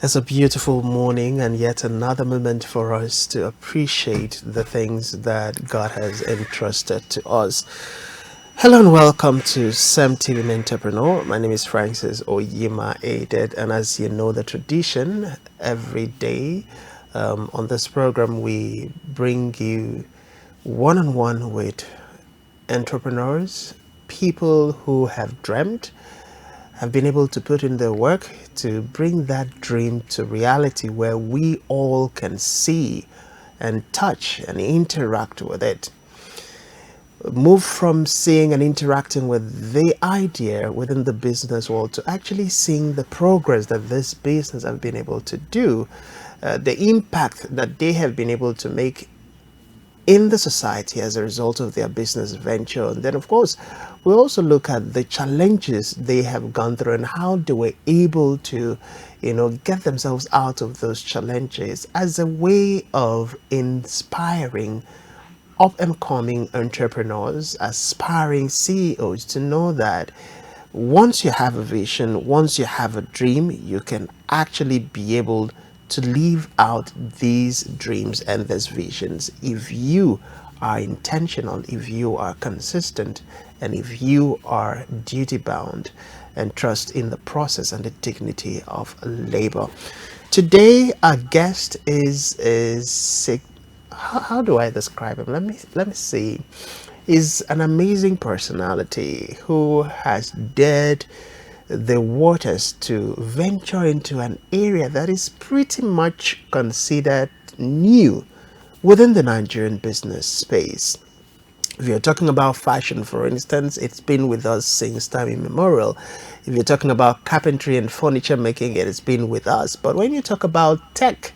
It's a beautiful morning and yet another moment for us to appreciate the things that God has entrusted to us. Hello and welcome to CEMTV Mentorprenuer. My name is Francis Oyima Aided, and as you know the tradition, every day on this program we bring you one-on-one with entrepreneurs, people who have dreamt, have been able to put in their work to bring that dream to reality where we all can see and touch and interact with it. Move from seeing and interacting with the idea within the business world to actually seeing the progress that this business have been able to do, the impact that they have been able to make in the society as a result of their business venture. And then of course we also look at the challenges they have gone through and how they were able to get themselves out of those challenges as a way of inspiring up and coming entrepreneurs, aspiring CEOs to know that once you have a vision, once you have a dream, you can actually be able to live out these dreams and these visions if you are intentional, if you are consistent, and if you are duty bound and trust in the process and the dignity of labor. Today our guest is how do I describe him? Let me see. Is an amazing personality who has dared the waters to venture into an area that is pretty much considered new within the Nigerian business space. If you're talking about fashion, for instance, it's been with us since time immemorial. If you're talking about carpentry and furniture making, it's been with us. But when you talk about tech,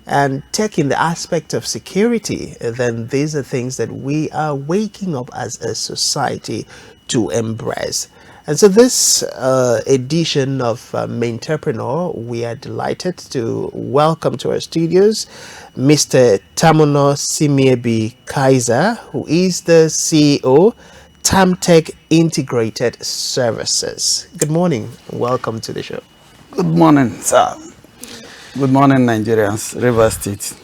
and tech in the aspect of security, then these are things that we are waking up as a society to embrace. And so this edition of Mentorprenuer, we are delighted to welcome to our studios Mr. Tamuno Seimiebi Kaizer, who is the CEO, Tamtech Integrated Services. Good morning. Welcome to the show. Good morning, sir. Good morning, Nigerians, River State.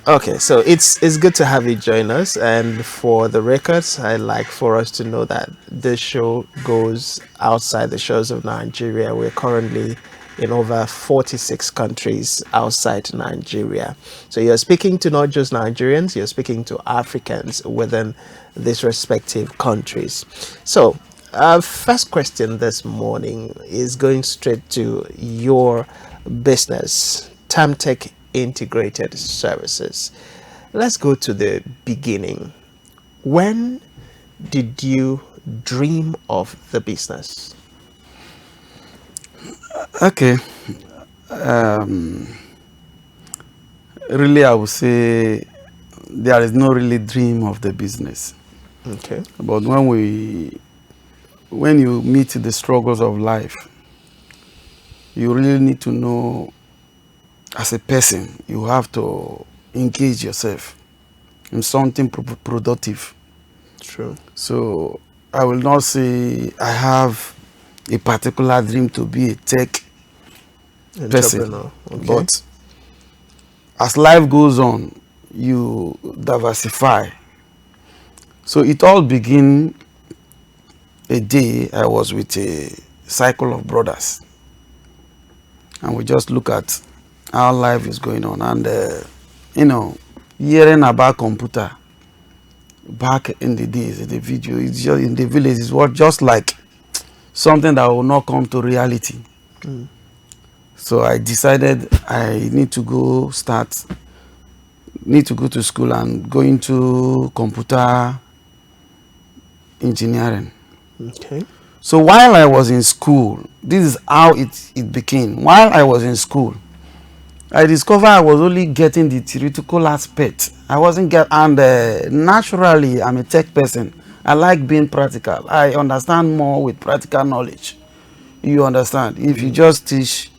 Okay, so it's good to have you join us, and for the records, I like for us to know that this show goes outside the shores of Nigeria. We're currently in over 46 countries outside Nigeria. So you're speaking to not just Nigerians, you're speaking to Africans within these respective countries. So our first question this morning is going straight to your business, Tamtech Integrated Services. Let's go to the beginning. When did you dream of the business? Okay. Really, I would say there is no really dream of the business. Okay. But when you meet the struggles of life, you really need to know, as a person, you have to engage yourself in something productive. True. So I will not say I have a particular dream to be a tech person, okay. but as life goes on, you diversify. So it all began a day I was with a cycle of brothers, and we just look at how life is going on, and hearing about computer back in the days, in the video, it's just in the village, it was just like something that will not come to reality. So I decided I need to go to school and go into computer engineering. Okay. So while I was in school, this is how it became. While I was in school, I discovered I was only getting the theoretical aspect. I wasn't and naturally, I'm a tech person. I like being practical. I understand more with practical knowledge. You understand? If you just teach,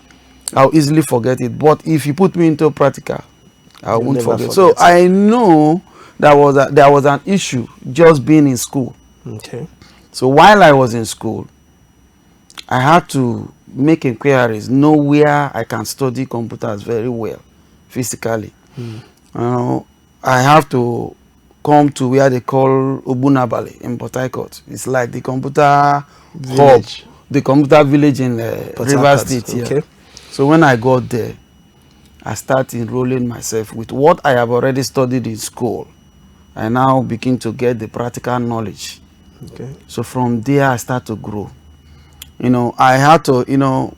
I'll easily forget it. But if you put me into practical, I won't forget. So I know there was an issue just being in school. Okay. So while I was in school, I had to make inquiries, know where I can study computers very well, physically. I have to come to where they call Obunabali in Port Harcourt. It's like the computer Village. hub, the computer village in Rivers State here. Okay. So when I got there, I start enrolling myself with what I have already studied in school. I now begin to get the practical knowledge. Okay. So from there, I start to grow. I had to, the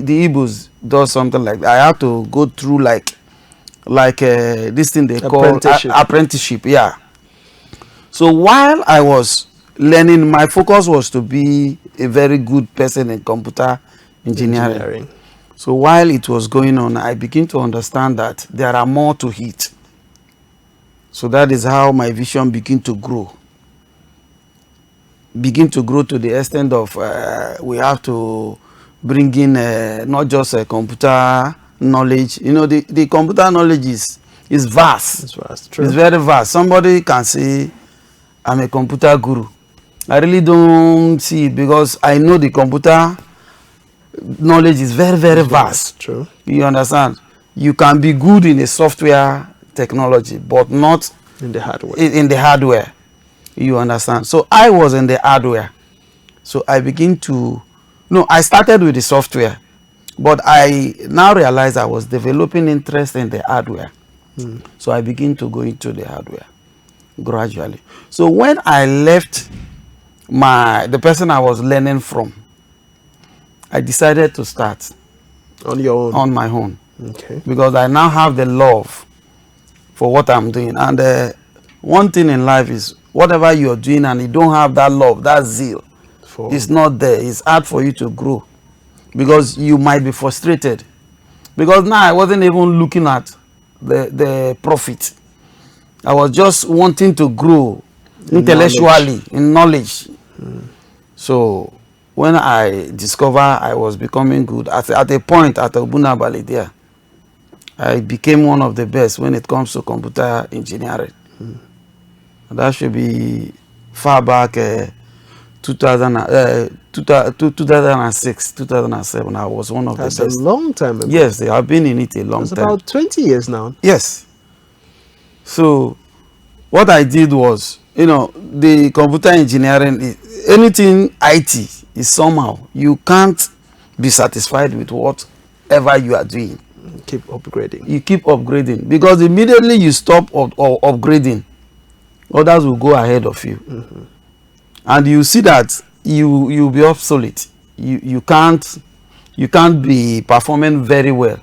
Igbos does something like that. I had to go through like this thing they call apprenticeship. Yeah. So while I was learning, my focus was to be a very good person in computer engineering. So while it was going on, I began to understand that there are more to it. So that is how my vision began to grow. Begin to grow to the extent of we have to bring in not just a computer knowledge. The computer knowledge is vast. It's vast. True. It's very vast. Somebody can say, I'm a computer guru. I really don't see it because I know the computer knowledge is very, very vast. True. You understand? You can be good in a software technology, but not in the hardware. In the hardware. You understand? So I was in the hardware. So I begin to, I started with the software, but I now realized I was developing interest in the hardware. So I begin to go into the hardware gradually. So when I left the person I was learning from, I decided to start on your own. On my own. Okay. Because I now have the love for what I'm doing. And one thing in life is whatever you're doing and you don't have that love, that zeal, it's not there. It's hard for you to grow because you might be frustrated. Because now I wasn't even looking at the profit. I was just wanting to grow intellectually, in knowledge. So when I discovered I was becoming good, at a point at Obunabali there, I became one of the best when it comes to computer engineering. That should be far back 2006, 2007. I was one of the best. That's a long time ago. Yes, I've been in it a long time. It's about 20 years now. Yes. So what I did was, the computer engineering, anything IT is somehow, you can't be satisfied with whatever you are doing. Keep upgrading. You keep upgrading because immediately you stop upgrading, others will go ahead of you. And you see that you'll be obsolete. You can't be performing very well,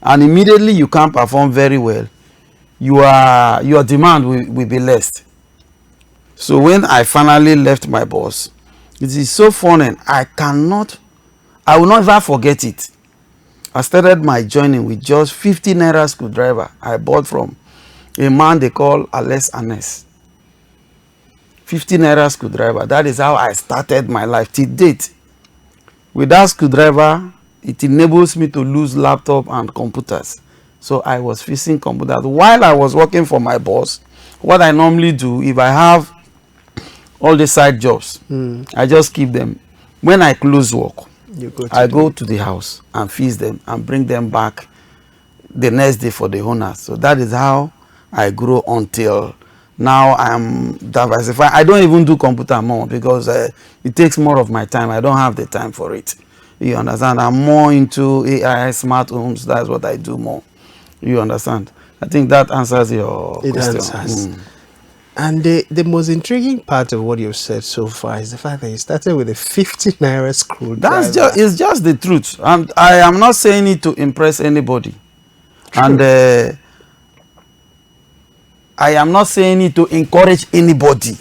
and immediately you can't perform very well, your demand will be less. So when I finally left my boss, it is so funny. I will never forget it. I started my journey with just 50 naira screwdriver I bought from a man they call Alex Anes. 50 naira screwdriver. That is how I started my life till date. With that screwdriver, it enables me to lose laptop and computers. So I was fixing computers. While I was working for my boss, what I normally do, if I have all the side jobs, I just keep them. When I close work, I go to the house and fix them and bring them back the next day for the owner. So that is how I grow until now I am diversified. I don't even do computer more because it takes more of my time. I don't have the time for it. You understand? I'm more into AI, smart homes. That's what I do more. You understand? I think that answers your question. Answers. And the most intriguing part of what you've said so far is the fact that you started with a 50 naira screwdriver. It's just the truth. And I am not saying it to impress anybody. True. And I am not saying it to encourage anybody.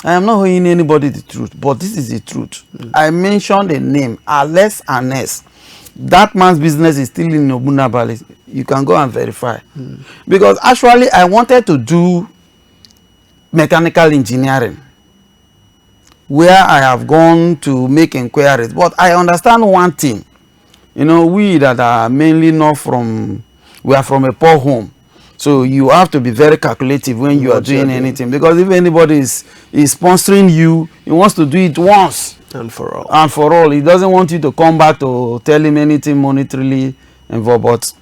I am not telling anybody the truth, but this is the truth. I mentioned the name, Alex Anes. That man's business is still in Obunabali. You can go and verify. Because actually, I wanted to do mechanical engineering, where I have gone to make inquiries. But I understand one thing. We that are mainly not from, we are from a poor home. So you have to be very calculative when you are doing anything. Because if anybody is sponsoring you, he wants to do it once. And for all. And for all, he doesn't want you to come back to tell him anything monetarily involved. But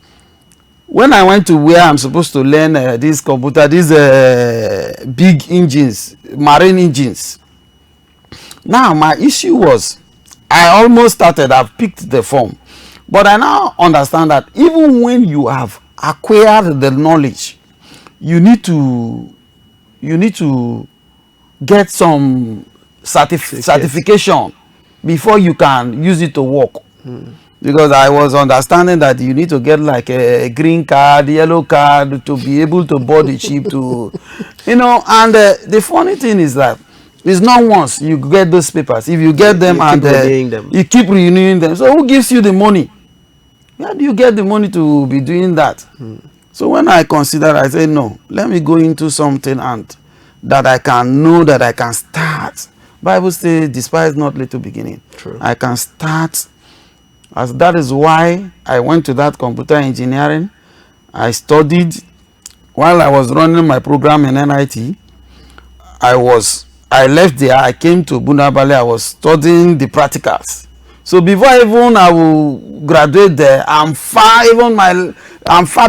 when I went to where I'm supposed to learn this computer, these big engines, marine engines. Now my issue was, I almost started, I've picked the form, but I now understand that even when you have acquired the knowledge, you need to get some certification before you can use it to work. Because I was understanding that you need to get like a green card, yellow card to be able to board the ship to, you know. And the funny thing is that it's not once you get those papers. If you get them you keep renewing them. So who gives you the money? Where do you get the money to be doing that? So when I considered, I said, no, let me go into something and that I can know that I can start. Bible says, despise not little beginning. True. I can start. As that is why I went to that computer engineering. I studied while I was running my program in NIT. I left there. I came to Bunabali. I was studying the practicals. So before even I will graduate there, I'm far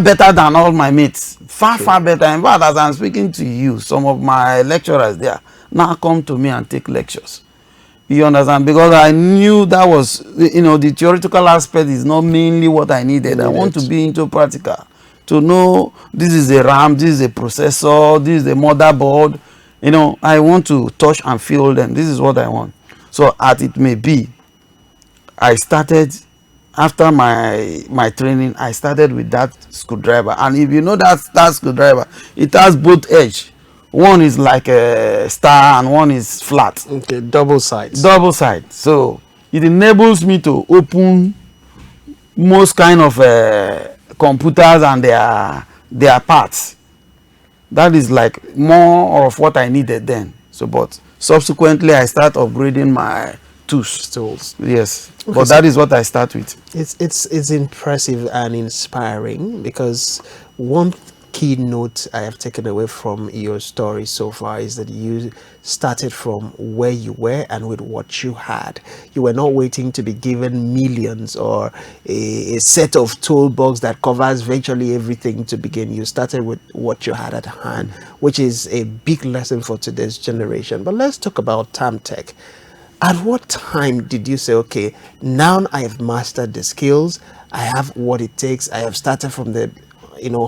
better than all my mates. Far better. In fact, as I'm speaking to you, some of my lecturers there now come to me and take lectures. You understand? Because I knew that was, you know, the theoretical aspect is not mainly what I needed. I want to be into practical. To know this is a RAM, this is a processor, this is a motherboard. You know, I want to touch and feel them. This is what I want. So as it may be, I started, after my training, I started with that screwdriver. And if you know that screwdriver, it has both edge. One is like a star and one is flat. Okay, double sides. Double side. So it enables me to open most kind of computers and their parts. That is like more of what I needed then. So, but subsequently I start upgrading my tools. Yes, okay, but that is what I start with. It's impressive and inspiring, because one key note I have taken away from your story so far is that you started from where you were and with what you had. You were not waiting to be given millions or a set of toolbox that covers virtually everything to begin. You started with what you had at hand, which is a big lesson for today's generation. But let's talk about Tamtech. At what time did you say, okay, now I have mastered the skills, I have what it takes, I have started from the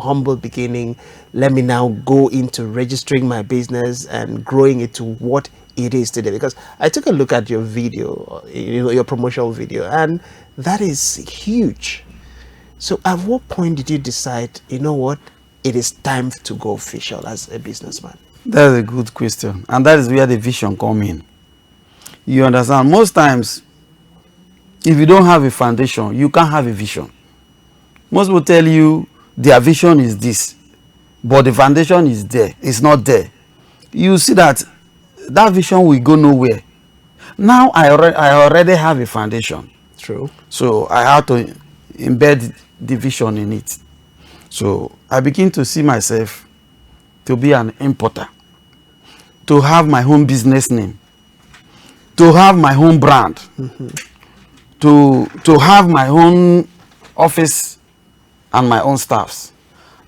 humble beginning, let me now go into registering my business and growing it to what it is today? Because I took a look at your video, your promotional video, and that is huge. So at what point did you decide, you know what, it is time to go official as a businessman? That's a good question, and that is where the vision comes in. You understand, most times if you don't have a foundation, you can't have a vision. Most people tell you their vision is this, but the foundation is there, it's not there. You see that vision will go nowhere. Now I already have a foundation. True. So I have to embed the vision in it. So I begin to see myself to be an importer, to have my own business name, to have my own brand, to have my own office and my own staffs.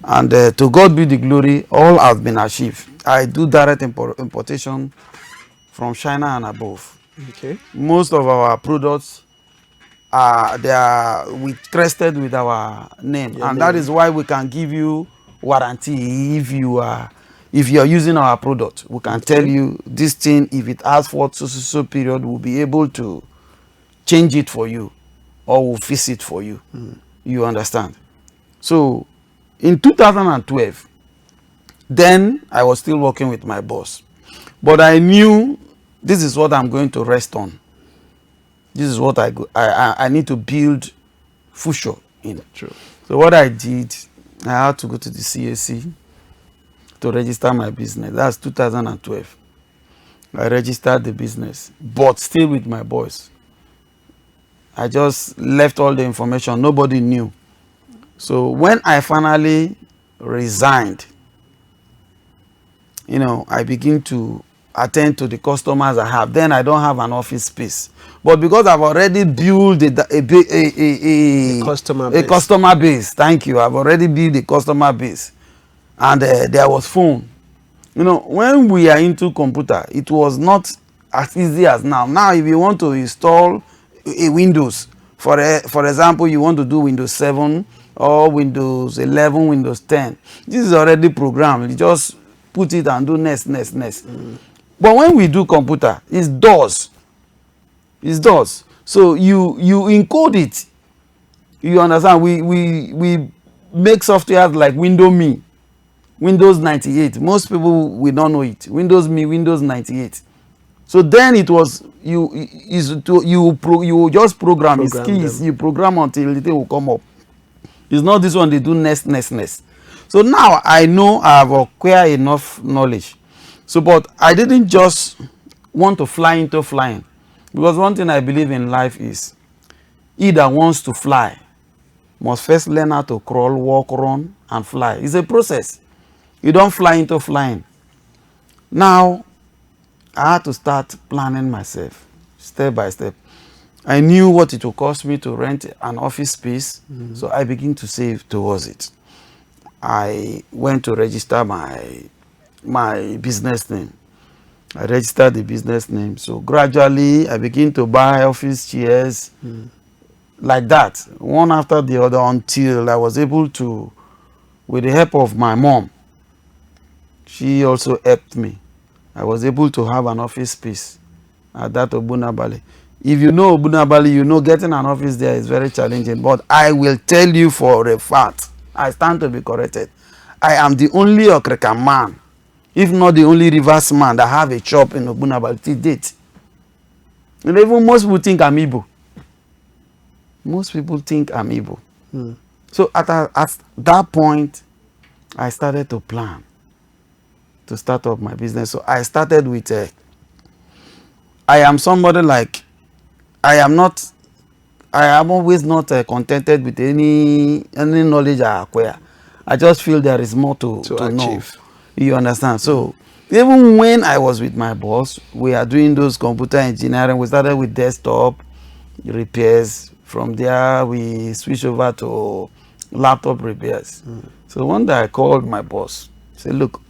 And to God be the glory, all has been achieved. I do direct importation from China and above. Okay. Most of our products they are crested with our name, that is why we can give you warranty if you are using our product. We can tell you this thing, if it has for so period, we'll be able to change it for you or we'll fix it for you. You understand? So in 2012, then I was still working with my boss, but I knew this is what I'm going to rest on. This is what I need to build future in. True. So what I did, I had to go to the CAC to register my business. That's 2012. I registered the business, but still with my boss. I just left all the information. Nobody knew. So when I finally resigned, I begin to attend to the customers I have. Then I don't have an office space. But because I've already built a customer base, thank you. I've already built a customer base, and there was phone. You know, when we are into computer, it was not as easy as now. Now, if you want to install a Windows, for example, you want to do Windows 7 or Windows 11, Windows 10, this is already programmed. You just put it and do next. But when we do computer, it's DOS. It's DOS. So you encode it. You understand? We make software like Windows 98. Most people will not know it. Windows Me, Windows 98. So then it was you just program its keys. Them. You program until the thing will come up. It's not this one they do next. So now I know I have acquired enough knowledge. So, but I didn't just want to fly into flying, because one thing I believe in life is, he that wants to fly must first learn how to crawl, walk, run, and fly. It's a process. You don't fly into flying. Now, I had to start planning myself step by step. I knew what it would cost me to rent an office space, so I began to save towards it. I went to register my business name. I registered the business name. So gradually, I began to buy office chairs like that, one after the other, until I was able to, with the help of my mom, she also helped me. I was able to have an office space at that Obunabali. If you know Obunabali, you know getting an office there is very challenging. But I will tell you for a fact, I stand to be corrected, I am the only Okreka man, if not the only Rivers man, that have a shop in Obunabali to date. And even most people think I'm Igbo. Most people think I'm Igbo. So at that point, I started to plan to start up my business. So I started with I am somebody like, I am always not contented with any knowledge I acquire. I just feel there is more to achieve. Know. You understand? So even when I was with my boss, we are doing those computer engineering. We started with desktop repairs. From there, we switched over to laptop repairs. So one day I called my boss. I said, look,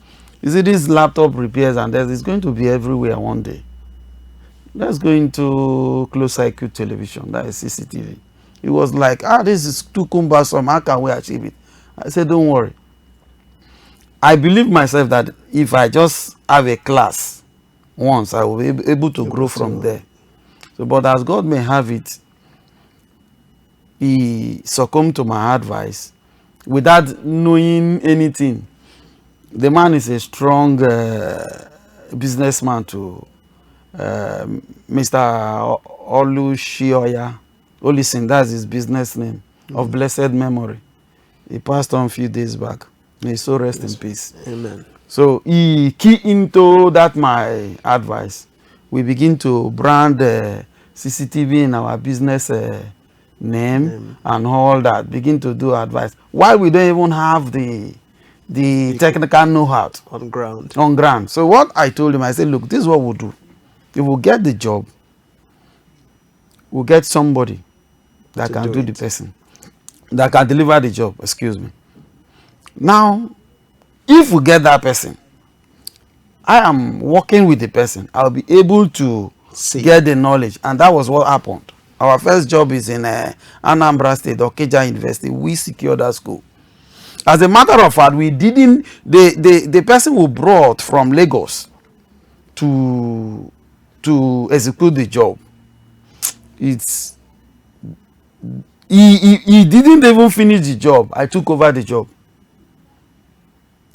you see these laptop repairs, and it's going to be everywhere one day. Let's go into closed circuit television, that is CCTV. It was like, this is too cumbersome, how can we achieve it? I said, don't worry. I believe myself that if I just have a class once, I will be able to grow from there. So, but as God may have it, he succumbed to my advice without knowing anything. The man is a strong businessman too. Mr. Olushioya Olison, that's his business name, of blessed memory. He passed on a few days back. May his soul rest in peace. Amen. So he keyed into that my advice. We begin to brand CCTV in our business name and all that. Begin to do advice. Why we don't even have the technical know-how on ground. On ground. So what I told him, I said, look, this is what we'll do. If we get the job, we'll get somebody that can do the person, that can deliver the job, excuse me. Now, if we get that person, I am working with the person, I'll be able to get the knowledge. And that was what happened. Our first job is in Anambra State, Okija University. We secured that school. As a matter of fact, we didn't, the person we brought from Lagos to execute the job, he didn't even finish the job. I took over the job.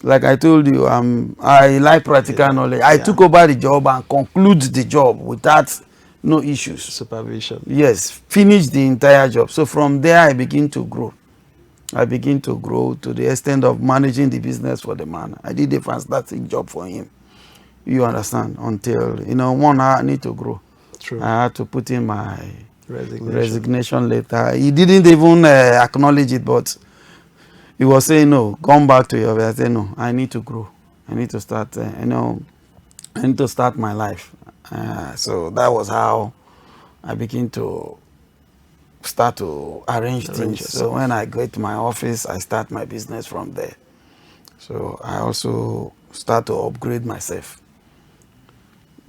Like I told you, I like practical knowledge. I took over the job and conclude the job without no issues. Supervision. Yes, finish the entire job. So from there, I begin to grow. I begin to grow to the extent of managing the business for the man. I did a fantastic job for him. You understand? Until, one hour I need to grow. True. I had to put in my resignation letter. He didn't even acknowledge it, but he was saying, no, come back to your. I said, no, I need to grow. I need to start, I need to start my life. So that was how I began to start to arrange things. So when I go to my office, I start my business from there. So I also start to upgrade myself.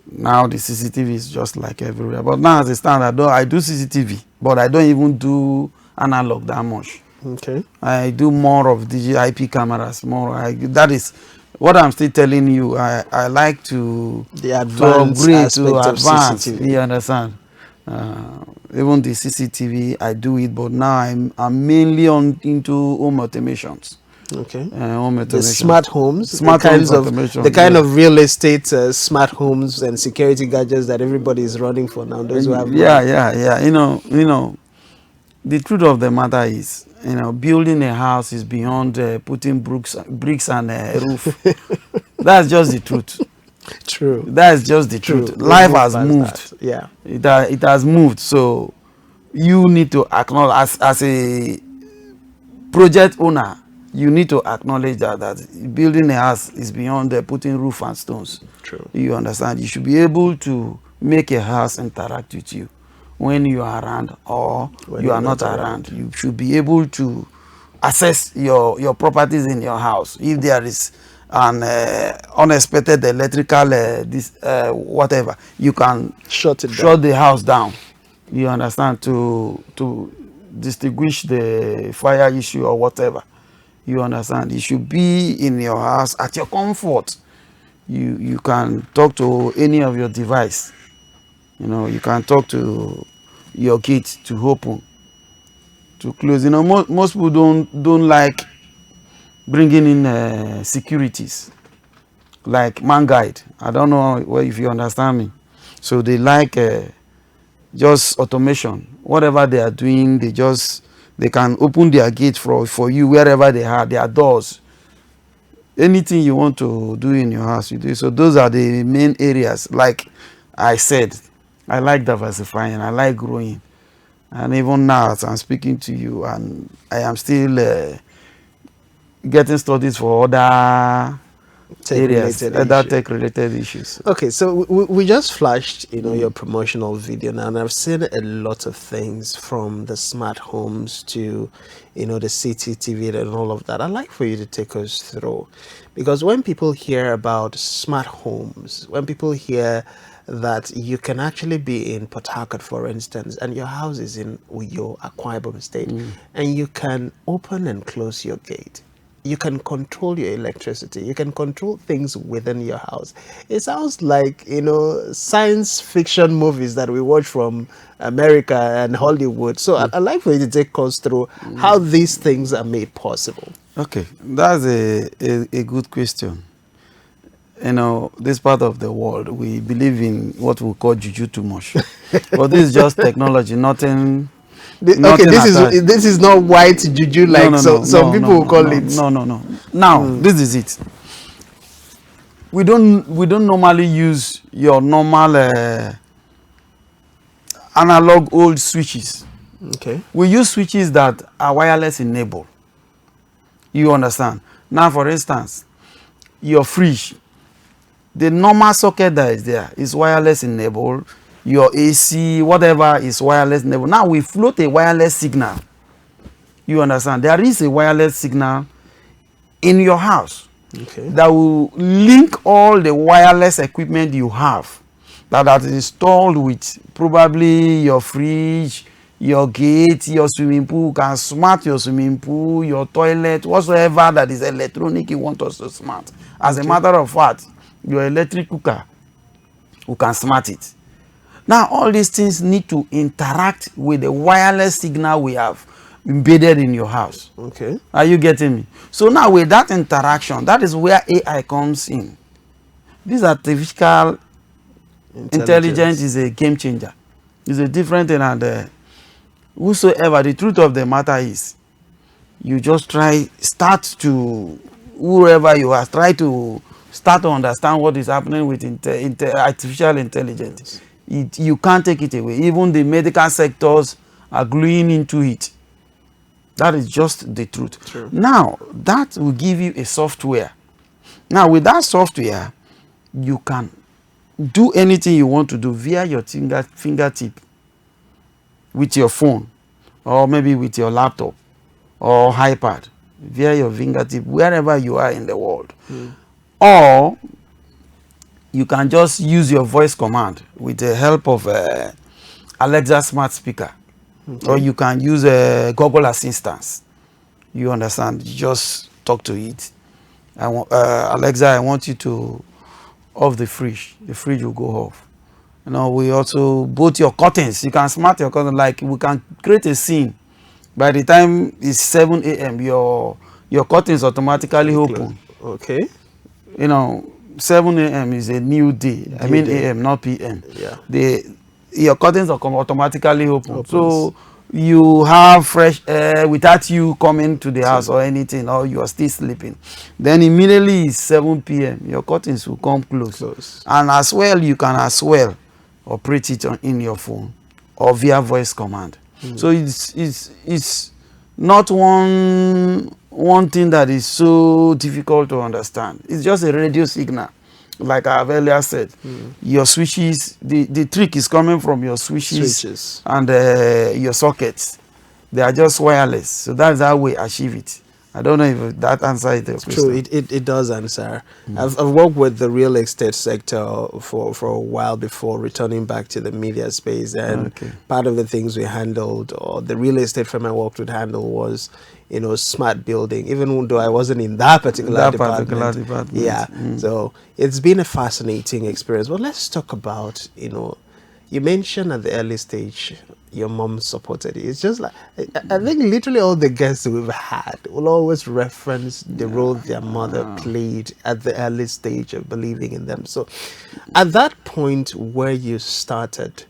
Now the CCTV is just like everywhere. But now as a standard, I do CCTV, but I don't even do analog that much. Okay. I do more of digital IP cameras. That is what I'm still telling you. I like to upgrade, to advance. You understand? Even the CCTV, I do it, but now I'm mainly into home automations. Okay. Home automation. The smart homes, the kind of real estate smart homes and security gadgets that everybody is running for now. Those who have money. Yeah. You know, the truth of the matter is, building a house is beyond putting bricks and a roof. That's just the truth. True. That's just the truth. Life has moved. Yeah. It has moved. So you need to acknowledge, as a project owner, you need to acknowledge that building a house is beyond putting roof and stones. True. You understand? You should be able to make a house interact with you when you are around or when you are not around. You should be able to assess your properties in your house. If there is an unexpected electrical whatever, you can shut the house down. You understand? To distinguish the fire issue or whatever. You understand? You should be in your house at your comfort. You can talk to any of your device. You can talk to your gate to open, to close. Most people don't like bringing in securities like man guide. I don't know if you understand me. So they like just automation. Whatever they are doing, they can open their gate for you wherever they are, their doors. Anything you want to do in your house, you do. So those are the main areas. Like I said, I like diversifying, I like growing. And even now, as I'm speaking to you, and I am still getting studies for other tech-related issues. Okay, so we just flashed, your promotional video now, and I've seen a lot of things from the smart homes to, the CCTV and all of that. I'd like for you to take us through, because when people hear about smart homes, when people hear that you can actually be in Port Harcourt, for instance, and your house is in Uyo, Akwa Ibom State, and you can open and close your gate. You can control your electricity. You can control things within your house. It sounds like, science fiction movies that we watch from America and Hollywood. So I'd like for you to take us through how these things are made possible. Okay, that's a good question. This part of the world, we believe in what we call juju too much. But this is just technology, nothing. This is not white juju like some people will call it. No. Now this is it. We don't normally use your normal analog old switches. Okay. We use switches that are wireless enabled. You understand? Now, for instance, your fridge, the normal socket that is there is wireless enabled. Your AC, whatever is wireless enabled. Now we float a wireless signal. You understand? There is a wireless signal in your house that will link all the wireless equipment you have that are installed with probably your fridge, your gate, your swimming pool. You can smart your swimming pool, your toilet, whatsoever that is electronic you want us to smart. As a matter of fact, your electric cooker, you can smart it. Now, all these things need to interact with the wireless signal we have embedded in your house. Okay. Are you getting me? So now with that interaction, that is where AI comes in. This artificial intelligence is a game changer. It's a different thing, and whosoever, the truth of the matter is, you just start to understand what is happening with artificial intelligence. You can't take it away. Even the medical sectors are gluing into it. That is just the truth. True. Now, that will give you a software. Now, with that software, you can do anything you want to do via your fingertip with your phone, or maybe with your laptop or iPad, via your fingertip, wherever you are in the world. Or you can just use your voice command with the help of Alexa smart speaker. Okay. Or you can use a Google Assistant. You understand? You just talk to it. Alexa, I want you to off the fridge. The fridge will go off. You know, we also both your curtains. You can smart your curtains. Like we can create a scene. By the time it's 7 a.m., your curtains automatically open. Okay. You know, 7 a.m. is a new day. I mean a.m., not p.m. Yeah. Your curtains are automatically open. So you have fresh air without you coming to the house or anything, or you are still sleeping. Then immediately it's 7 p.m. Your curtains will come close. And as well, you can as well operate it in your phone or via voice command. So it's not one thing that is so difficult to understand. It's just a radio signal. Like I have earlier said, your switches, the trick is coming from your switches. And your sockets. They are just wireless. So that's how we achieve it. I don't know if that answers the question. True, it does answer. I've worked with the real estate sector for a while before returning back to the media space, and part of the things we handled, or the real estate firm I worked with handle, was, you know, smart building, even though I wasn't in that particular department. Yeah. So it's been a fascinating experience. But let's talk about, you know, you mentioned at the early stage your mom supported it. It's just like, I think literally all the guests we've had will always reference the role their mother played at the early stage of believing in them. So at that point where you started,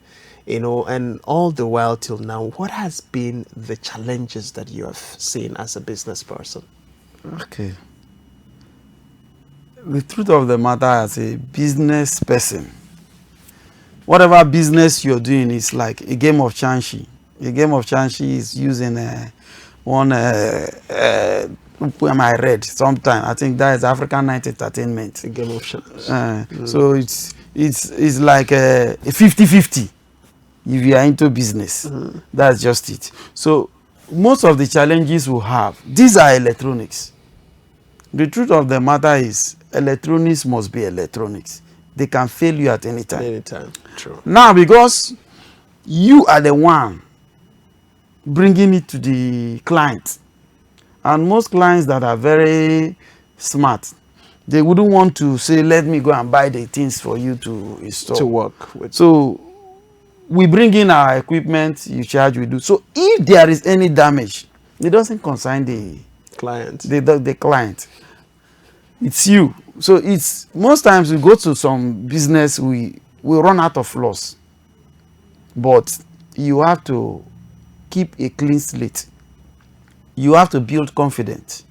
you know, and all the while till now, what has been the challenges that you have seen as a business person? Okay. The truth of the matter, as a business person, whatever business you're doing is like a game of chanshi. A game of chanshi is using one poem I read sometime. I think that is African Night Entertainment. A game of chanshi. So it's like a 50-50 if you are into business. That's just it. So most of the challenges we have, these are electronics. The truth of the matter is electronics must be electronics. They can fail you at any time. Anytime, true. Now, because you are the one bringing it to the client, and most clients that are very smart, they wouldn't want to say, let me go and buy the things for you to install. To work with. So we bring in our equipment, you charge, we do. So if there is any damage, it doesn't concern the client. The client. It's you. So it's most times we go to some business, we run out of loss. But you have to keep a clean slate. You have to build confidence.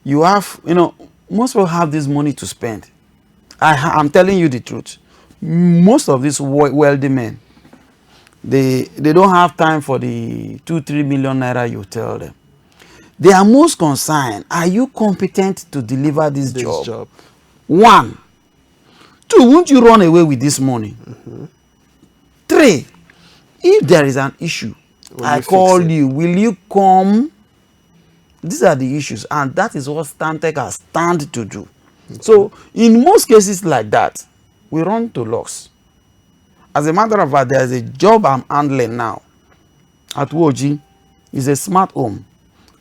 You have, you know, most people have this money to spend. I'm telling you the truth. Most of these wealthy men, they don't have time for the 2-3 million naira you tell them. They are most concerned, are you competent to deliver this job? 1. 2, won't you run away with this money? 3, if there is an issue, I call you, will you come? These are the issues, and that is what Tamtech has stand to do. So in most cases like that, we run to loss. As a matter of fact, there is a job I'm handling now at Woji. It's a smart home.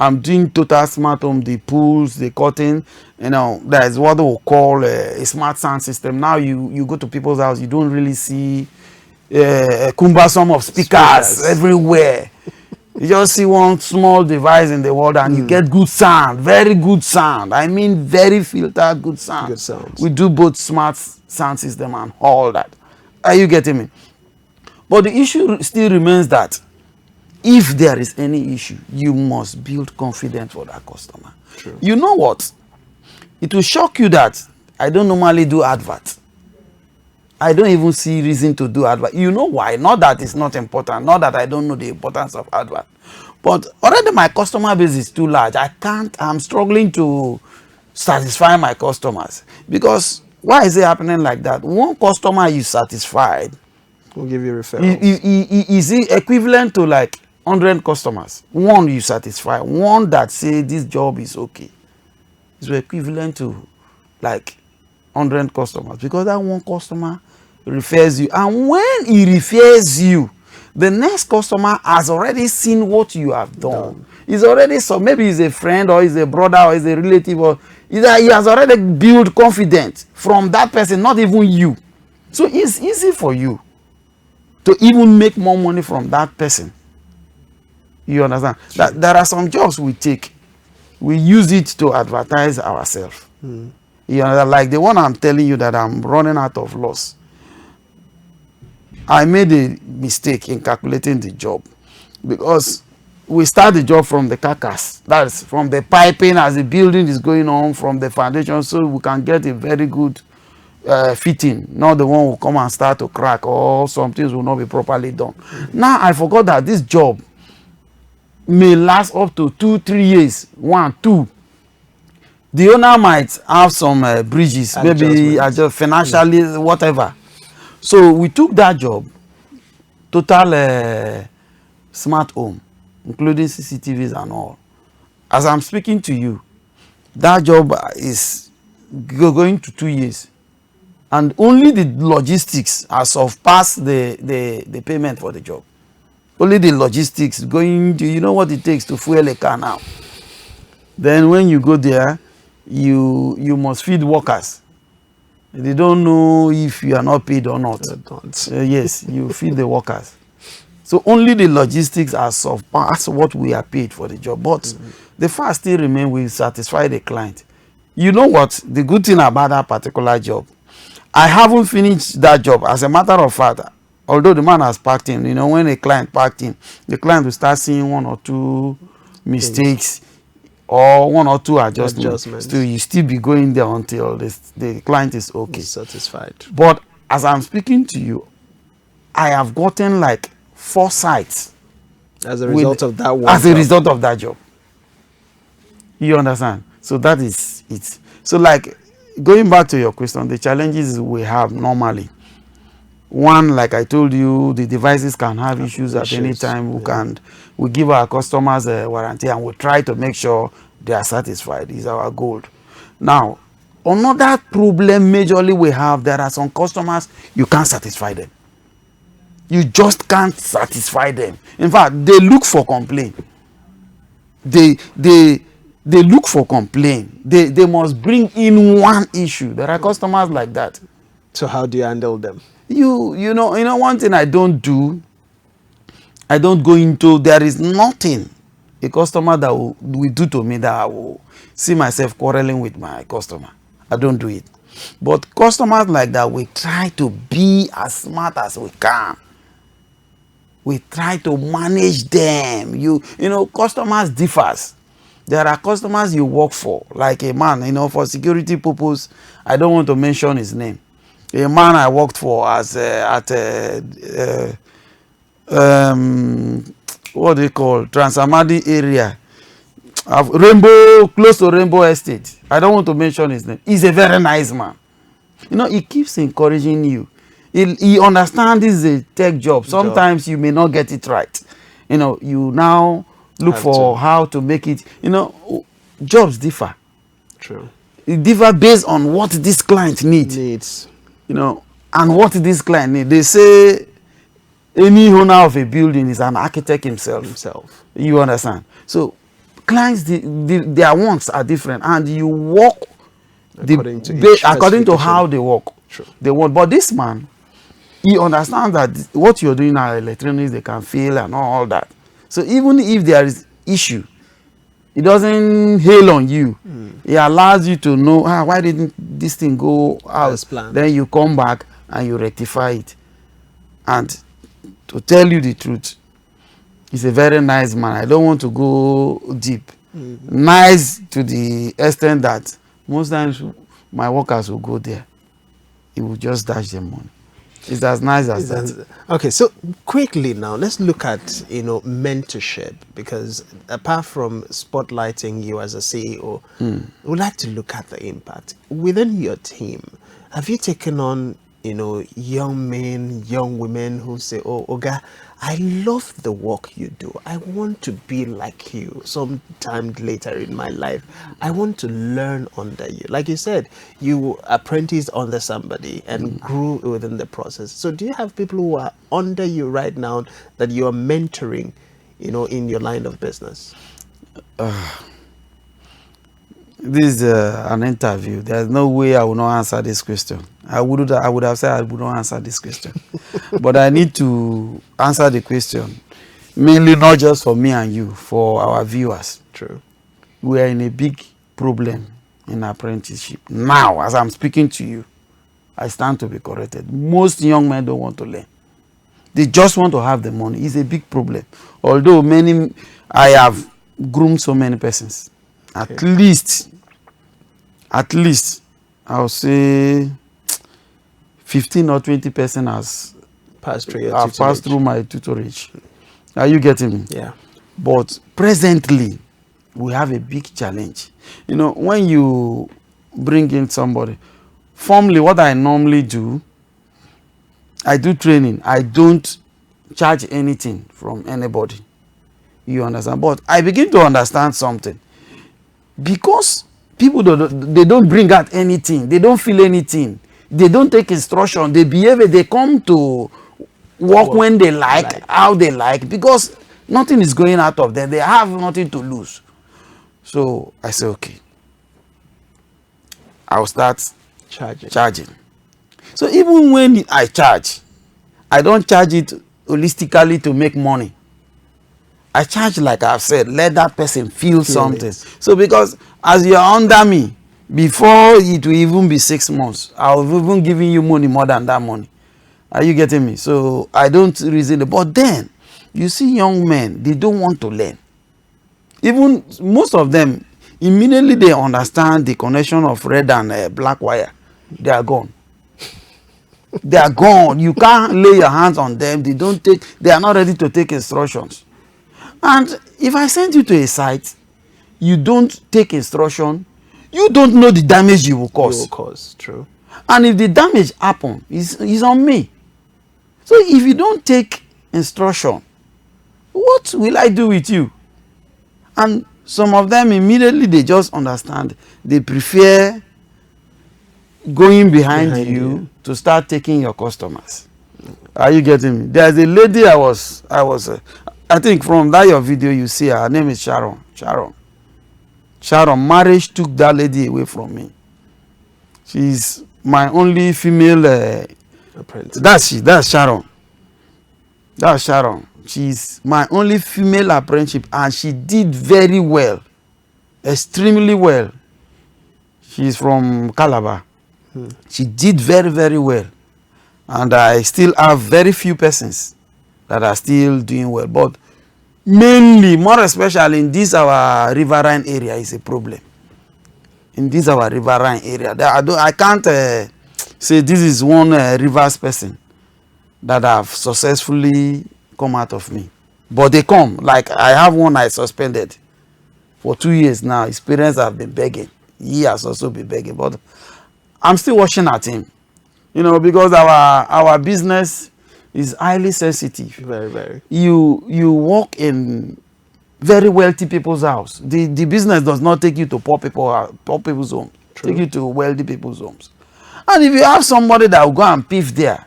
I'm doing total smart home, the pools, the curtain, you know, that is what they will call a smart sound system. Now you go to people's house, you don't really see a cumbersome of speakers everywhere. You just see one small device in the world and you get good sound, very good sound. I mean, very filtered good sound. Good sounds. We do both smart sound system and all that. Are you getting me? But the issue still remains that if there is any issue, you must build confidence for that customer. True. You know what? It will shock you that I don't normally do adverts. I don't even see reason to do advert. You know why? Not that it's not important. Not that I don't know the importance of advert. But already my customer base is too large. I'm struggling to satisfy my customers. Because Why is it happening like that? One customer you satisfied, We'll give you referrals. is it equivalent to like 100 customers? One you satisfy, one that say this job is okay, is equivalent to like 100 customers, because that one customer refers you, and when he refers you, the next customer has already seen what you have done. He's already, so maybe he's a friend or he's a brother or he's a relative, or either he has already built confidence from that person, not even you. So it's easy for you to even make more money from that person. You understand? That there are some jobs we take, we use it to advertise ourselves. You know, like the one I'm telling you that I'm running out of loss. I made a mistake in calculating the job, because we start the job from the carcass, that's from the piping as the building is going on, from the foundation, so we can get a very good fitting, not the one who come and start to crack, or some things will not be properly done. Now I forgot that this job may last up to 2-3 years. 1, 2. The owner might have some bridges, maybe financially, whatever. So we took that job, total smart home, including CCTVs and all. As I'm speaking to you, that job is going to 2 years, and only the logistics has surpassed the payment for the job. Only the logistics going to, you know what it takes to fuel a car now. Then when you go there, you must feed workers. They don't know if you are not paid or not. Yes, you feed the workers. So only the logistics are surpassed what we are paid for the job. But the fact still remains, we satisfy the client. You know what? The good thing about that particular job, I haven't finished that job. As a matter of fact, although the man has packed in, you know, when a client packed in, the client will start seeing 1 or 2 mistakes or 1 or 2 adjustments. So you still be going there until the client is okay, satisfied. But as I'm speaking to you, I have gotten like 4 sites as a result of that one. As a result of that job. You understand? So that is it. So like, going back to your question, the challenges we have normally. One, like I told you, the devices can have issues at any time. We give our customers a warranty, and we try to make sure they are satisfied. Is our goal. Now, another problem majorly we have, there are some customers you can't satisfy them. You just can't satisfy them. In fact, they look for complaint. They look for complaint. They must bring in one issue. There are customers like that. So how do you handle them? You know one thing I don't do, I don't go into, there is nothing a customer that will do to me that I will see myself quarreling with my customer. I don't do it. But customers like that, we try to be as smart as we can. We try to manage them. You know, customers differs. There are customers you work for, like a man, you know, for security purpose. I don't want to mention his name. A man I worked for as what they call Transamadi area, close to Rainbow Estate. I don't want to mention his name. He's a very nice man. You know, he keeps encouraging you. He understands this is a tech job. Sometimes you may not get it right. You know, you now look for how to make it. You know, jobs differ. True. It differ based on what this client needs. You know, and what this client needs. They say any owner of a building is an architect himself. You understand? So clients, their wants are different, and you work according to how they work. True. They want, but this man, he understands that what you're doing are electronics, they can fail and all that. So even if there is issue, it doesn't hail on you. It allows you to know, why didn't this thing go out as planned? Then you come back and you rectify it. And to tell you the truth, he's a very nice man. I don't want to go deep. Nice to the extent that most times my workers will go there. He will just dash them money. It's as nice as that. Okay, so quickly now, let's look at, mentorship, because apart from spotlighting you as a CEO, we'd like to look at the impact within your team. Have you taken on, young men, young women who say, "Oh, Oga, I love the work you do. I want to be like you sometime later in my life. I want to learn under you." Like you said, you apprenticed under somebody and grew within the process. So do you have people who are under you right now that you are mentoring, in your line of business? This is an interview. There's no way I will not answer this question. I would have said I would not answer this question. But I need to answer the question, mainly not just for me and you, for our viewers. True. We are in a big problem in apprenticeship. Now, as I'm speaking to you, I stand to be corrected. Most young men don't want to learn. They just want to have the money. It's a big problem. Although I have groomed so many persons. At least, I'll say 15 or 20% has passed through my tutorage. Are you getting me? Yeah. But presently, we have a big challenge. When you bring in somebody, formally, what I normally do, I do training. I don't charge anything from anybody. You understand? But I begin to understand something. Because people they don't bring out anything, they don't feel anything, they don't take instruction, they behave, they come to work when they like, how they like, because nothing is going out of them, they have nothing to lose. So I say, okay, I'll start charging. So even when I charge, I don't charge it holistically to make money. I charge, like I've said, let that person feel something. So because as you're under me, before it will even be 6 months, I'll even giving you money more than that money. Are you getting me? So I don't reason it. But then, you see young men, they don't want to learn. Even most of them, immediately they understand the connection of red and black wire. They are gone. They are gone. You can't lay your hands on them. They are not ready to take instructions. And if I send you to a site, you don't take instruction, you don't know the damage you will cause. You will cause, true. And if the damage happens, it's on me. So if you don't take instruction, what will I do with you? And some of them immediately, they just understand. They prefer going behind you to start taking your customers. Are you getting me? There's a lady I think from that your video you see her name is Sharon. Marriage took that lady away from me. She's my only female apprentice. That's Sharon. She's my only female apprenticeship, and she did very well, extremely well. She's from Calabar. She did very, very well, and I still have very few persons that are still doing well. But mainly, more especially in this our riverine area, is a problem. In this our riverine area, I can't say this is one rivers person that have successfully come out of me. But they come. Like I have one I suspended for 2 years now. His parents have been begging. He has also been begging. But I'm still watching at him. Because our business is highly sensitive. Very, very. You work in very wealthy people's house. The business does not take you to poor people's homes. Take you to wealthy people's homes. And if you have somebody that will go and piff there,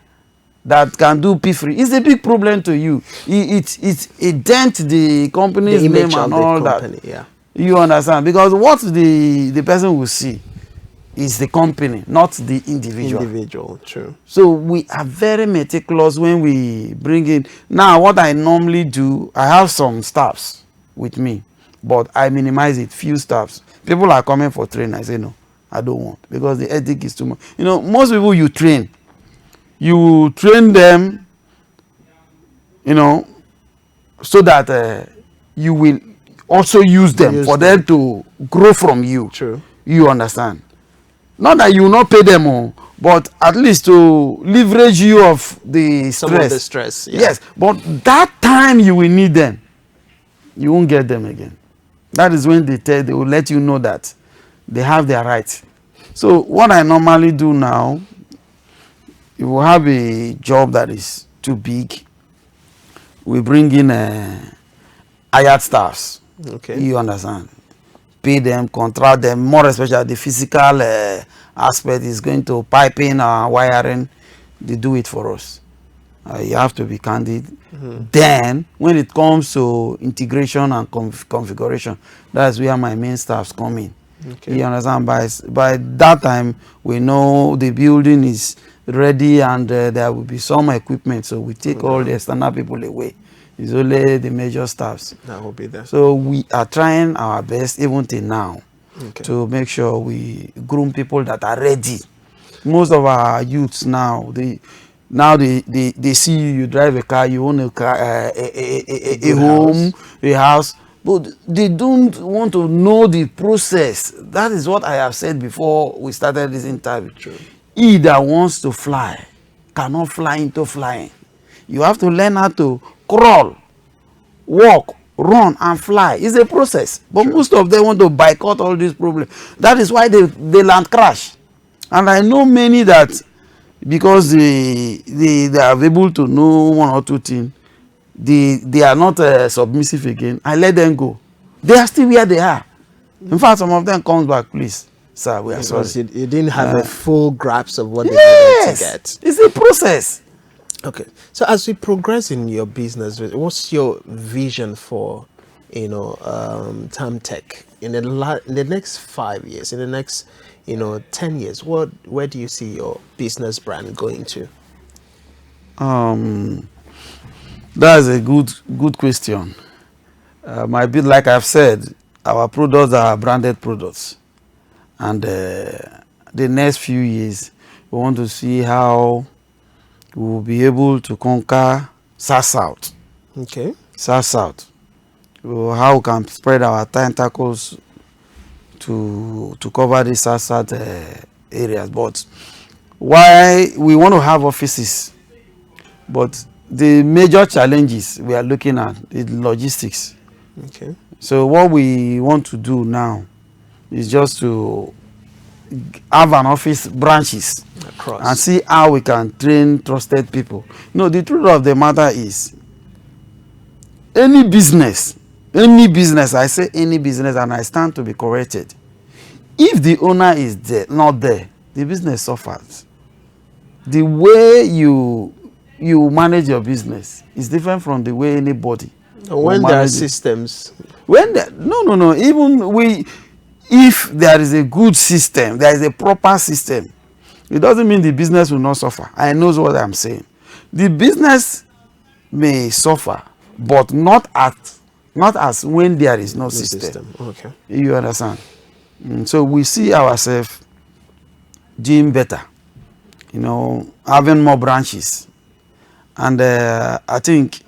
that can do piffry, it's a big problem to you. It dent the company's name and all that. Yeah. You understand? Because what the person will see is the company, not the individual. True. So we are very meticulous when we bring in. Now, what I normally do, I have some staffs with me, but I minimize it, few staffs. People are coming for training. I say, no, I don't want, because the ethic is too much. Most people you train them, so that you will also use them for them to grow from you. True. You understand? Not that you will not pay them, but at least to leverage you of the stress. Some of the stress. Yeah. Yes, but that time you will need them, you won't get them again. That is when they will let you know that they have their rights. So what I normally do now, if we have a job that is too big, we bring in hired staffs. Okay. You understand? Pay them, contract them, more especially the physical aspect is going to piping and wiring. They do it for us. You have to be candid. Then, when it comes to integration and configuration, that's where my main staffs come in. Okay. You understand? By that time, we know the building is ready and there will be some equipment. So we take all the external people away. It's only the major staffs. That will be there. So we are trying our best, even till now, Okay. to make sure we groom people that are ready. Most of our youths now, they see you drive a car, you own a car, a home, a house, but they don't want to know the process. That is what I have said before we started this interview. True. He that wants to fly cannot fly into flying. You have to learn how to crawl, walk, run, and fly. It's a process. But most of them want to boycott all these problems. That is why they land crash. And I know many that because they are able to know one or two things, they are not submissive again. I let them go. They are still where they are. In fact, some of them comes back, please, sir, we are sorry. Because you didn't have a full grasp of what they Yes, needed to get. it's a process. Okay. So as we progress in your business, what's your vision for, Tamtech in the next 5 years, in the next, 10 years? Where do you see your business brand going to? That's a good question. My bit, like I've said, our products are branded products, and the next few years we want to see how we will be able to conquer South. Okay. South. How we can spread our tentacles to cover the South areas. But why we want to have offices, but the major challenges we are looking at is logistics. Okay. So what we want to do now is just to have an office branches Across. and see how we can train trusted people. No, the truth of the matter is any business, I say any business, and I stand to be corrected. If the owner is there, not there, the business suffers. The way you manage your business is different from the way anybody. When there are systems. When there, no. Even if there is a good system, there is a proper system, it doesn't mean the business will not suffer. I know what I'm saying. The business may suffer, but not as when there is no system. Okay. You understand? So we see ourselves doing better, having more branches. And I think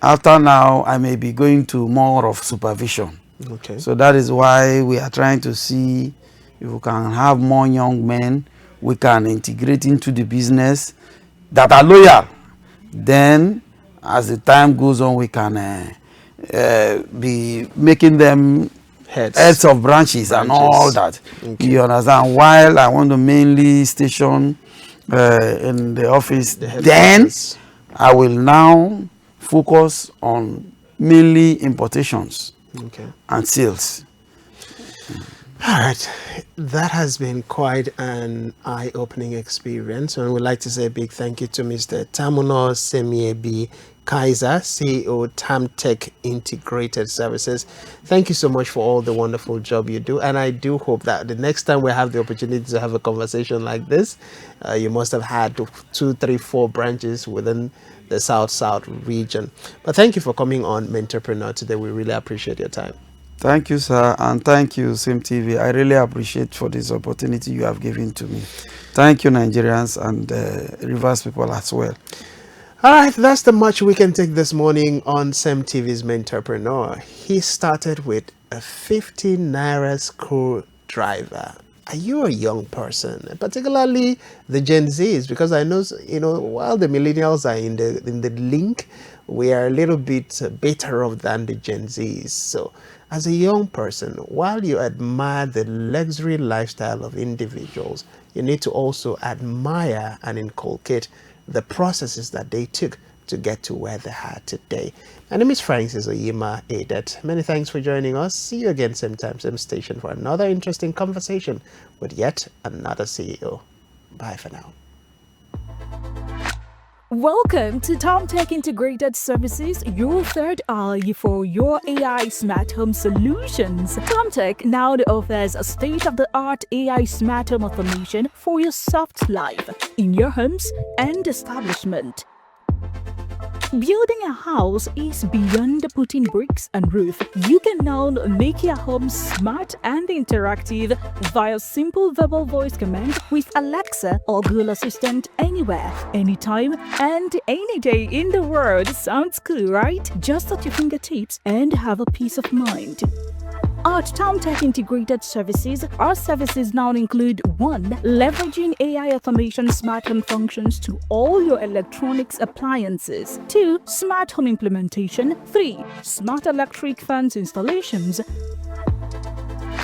after now, I may be going to more of supervision. Okay. So that is why we are trying to see if we can have more young men we can integrate into the business that are loyal. Then, as the time goes on, we can be making them heads of branches and all that. Okay. You understand? While I want to mainly station in the office, then I will now focus on mainly importations and sales. All right, that has been quite an eye-opening experience, and we'd like to say a big thank you to Mr. Tamuno Seimiebi Kaizer, CEO Tamtech Integrated Services. Thank you so much for all the wonderful job you do, and I do hope that the next time we have the opportunity to have a conversation like this, you must have had 2, 3, 4 branches within the South region. But thank you for coming on Mentorprenuer today. We really appreciate your time. Thank you, sir, and thank you, CEMTV. I really appreciate for this opportunity you have given to me. Thank you, Nigerians and Rivers people as well. All right, that's the much we can take this morning on CEMTV's Mentorprenuer. He started with a 50 naira screwdriver. Are you a young person, particularly the Gen Zs? Because I know, while the millennials are in the link, we are a little bit better off than the Gen Zs. So as a young person, while you admire the luxury lifestyle of individuals, you need to also admire and inculcate the processes that they took to get to where they are today. My name is Francis Oyima Adet. Many thanks for joining us. See you again same time, same station for another interesting conversation with yet another CEO. Bye for now. Welcome to Tamtech Integrated Services, your third eye for your AI smart home solutions. Tamtech now offers a state-of-the-art AI smart home automation for your soft life in your homes and establishment. Building a house is beyond putting bricks and roof. You can now make your home smart and interactive via simple verbal voice command with Alexa or Google Assistant anywhere, anytime, and any day in the world. Sounds cool, right? Just at your fingertips and have a peace of mind. At Tamtech Integrated Services, our services now include 1. Leveraging AI automation smart home functions to all your electronics appliances. 2. Smart home implementation. 3. Smart electric fans installations.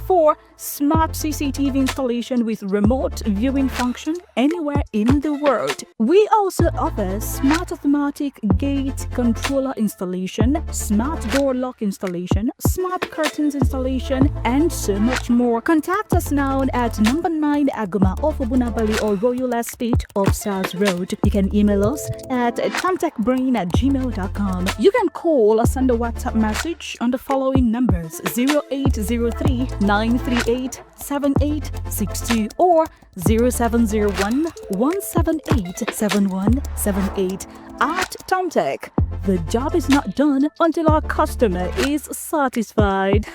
4. Smart CCTV installation with remote viewing function anywhere in the world. We also offer smart automatic gate controller installation, smart door lock installation, smart curtains installation, and so much more. Contact us now at number 9 Agoma off Obunabali or Royal Estate off South Road. You can email us at tamtechbrain@gmail.com. You can call or send a WhatsApp message on the following numbers: 0803 938 7862 or 0701 178 7178. At Tamtech, the job is not done until our customer is satisfied.